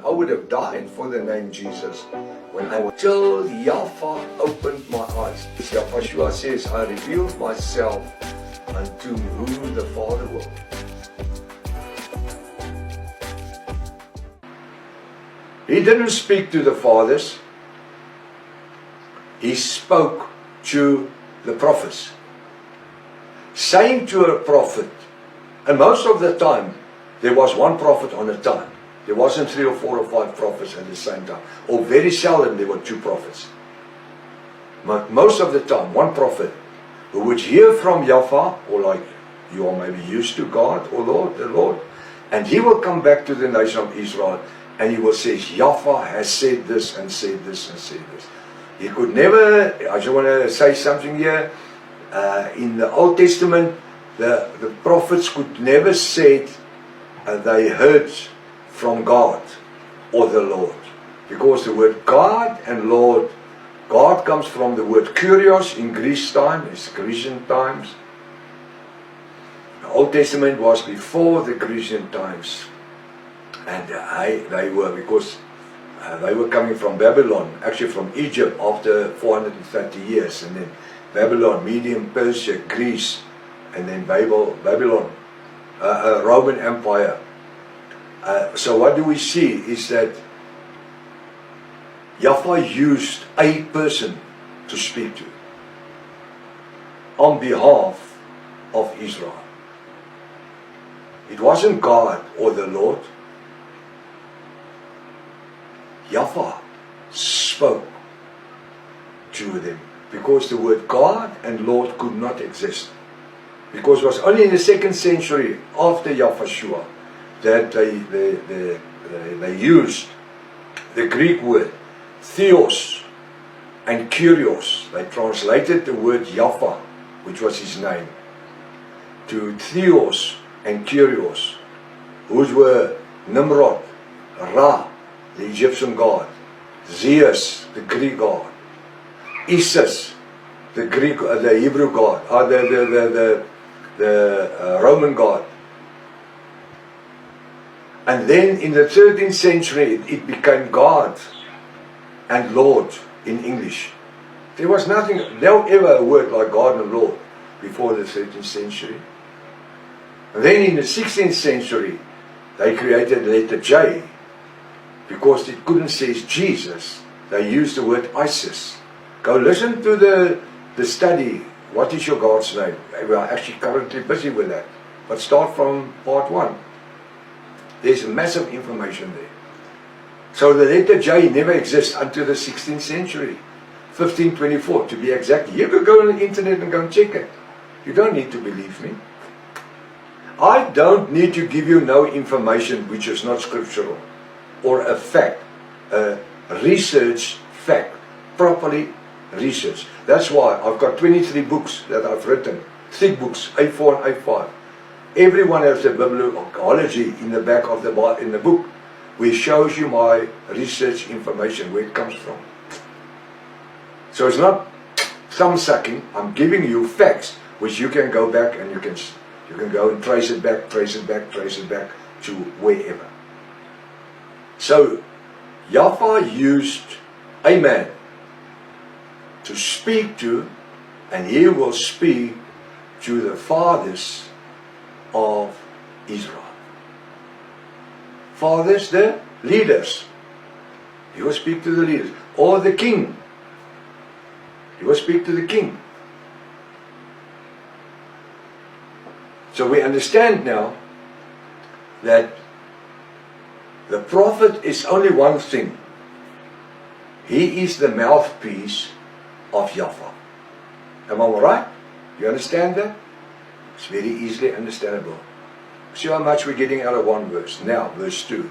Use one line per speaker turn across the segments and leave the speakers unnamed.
I would have died for the name Jesus when I was till Yahweh opened my eyes. Yahweh says, I revealed myself unto who the Father will. He didn't speak to the fathers. He spoke to the prophets. Saying to a prophet, and most of the time, there was one prophet on a time. There wasn't 3 or 4 or 5 prophets at the same time. Or very seldom there were 2 prophets. But most of the time, one prophet who would hear from Yahweh, or like you are maybe used to God or Lord, the Lord, and he will come back to the nation of Israel and he will say, Yahweh has said this and said this and said this. He could never, I just want to say something here, in the Old Testament, the prophets could never say they heard from God or the Lord, because the word God and Lord, God comes from the word kurios in Greece time, it's Grecian times. The Old Testament was before the Grecian times, and they were, because they were coming from Babylon, actually from Egypt after 430 years, and then Babylon, Medium Persia, Greece, and then Babylon, Roman Empire. So what do we see is that Yahweh used a person to speak to on behalf of Israel. It wasn't God or the Lord. Yahweh spoke to them, because the word God and Lord could not exist. Because it was only in the 2nd century after Yahushua that they used the Greek word theos and kurios. They translated the word Yahweh, which was his name, to theos and kurios, which were Nimrod, Ra, the Egyptian god, Zeus, the Greek god, Isis, the Hebrew god, the Roman god. And then in the 13th century, it became God and Lord in English. There was nothing, never ever a word like God and Lord before the 13th century. And then in the 16th century, they created the letter J, because it couldn't say Jesus. They used the word Isis. Go listen to the study, What is Your God's Name? We are actually currently busy with that. But start from part 1. There's massive information there. So the letter J never exists until the 16th century, 1524 to be exact. You can go on the internet and go and check it. You don't need to believe me. I don't need to give you no information which is not scriptural or a fact, a research fact, properly researched. That's why I've got 23 books that I've written, thick books, A4 and A5. Everyone has a bibliology in the back of the book, which shows you my research information, where it comes from. So it's not thumb sucking. I'm giving you facts which you can go back and you can go and trace it back to wherever. So Yahweh used a man to speak to, and he will speak to the fathers of Israel. Fathers, the leaders. He will speak to the leaders. Or the king. He will speak to the king. So we understand now that the prophet is only one thing. He is the mouthpiece of Yahweh. Am I right? You understand that? It's very easily understandable. See how much we're getting out of one verse. Now, verse 2.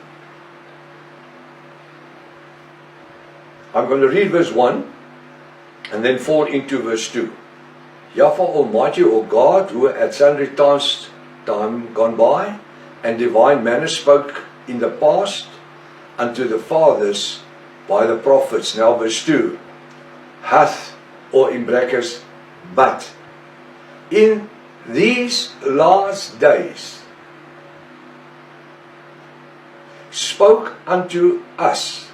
I'm going to read verse 1 and then fall into verse 2. Yahweh Almighty, O God, who at sundry times gone by and divine manner spoke in the past unto the fathers by the prophets. Now verse 2. Hath, or in brackets, but in these last days spoke unto us.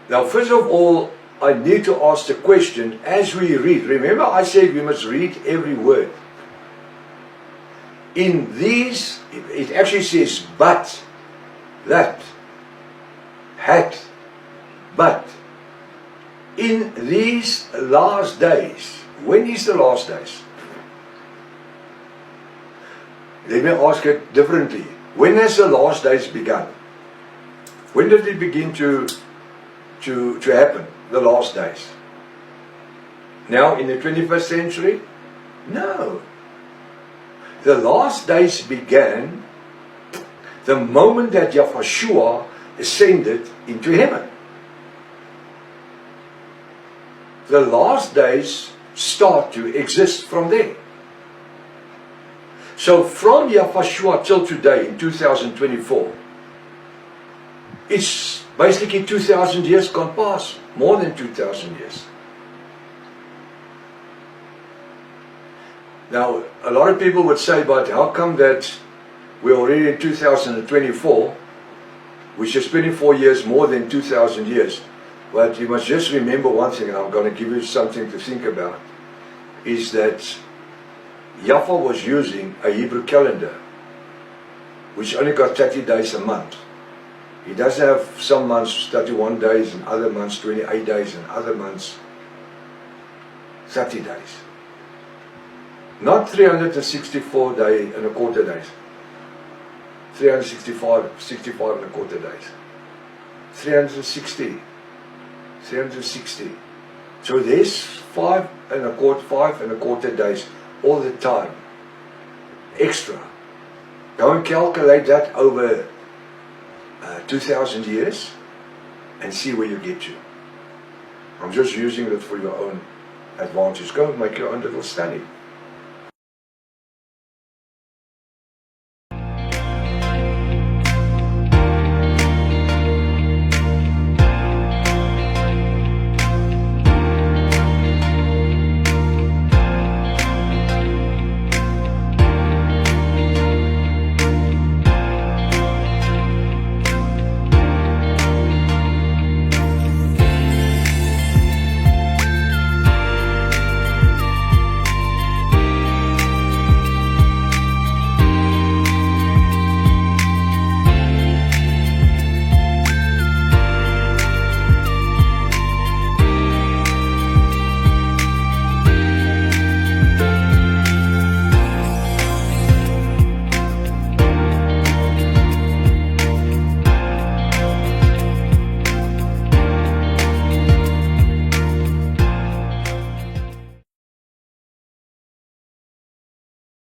Now, first of all, I need to ask the question as we read. Remember, I said we must read every word. In these, it actually says, but, that, had, but. In these last days. When is the last days? Let me ask it differently. When has the last days begun? When did it begin to happen? The last days. Now in the 21st century? No. The last days began the moment that Yahushua ascended into heaven. The last days start to exist from there. So from Yahushua till today in 2024, it's basically 2,000 years gone past. More than 2,000 years. Now, a lot of people would say, but how come that we're already in 2024, which is 24 years more than 2,000 years? But you must just remember one thing, and I'm going to give you something to think about, is that Yahweh was using a Hebrew calendar, which only got 30 days a month. He doesn't have some months 31 days, and other months 28 days, and other months 30 days. Not 364 days and a quarter days. 65 and a quarter days. 360. So there's 5 and a quarter days all the time. Extra. Go and calculate that over 2,000 years and see where you get to. I'm just using it for your own advantage. Go and make your own little study.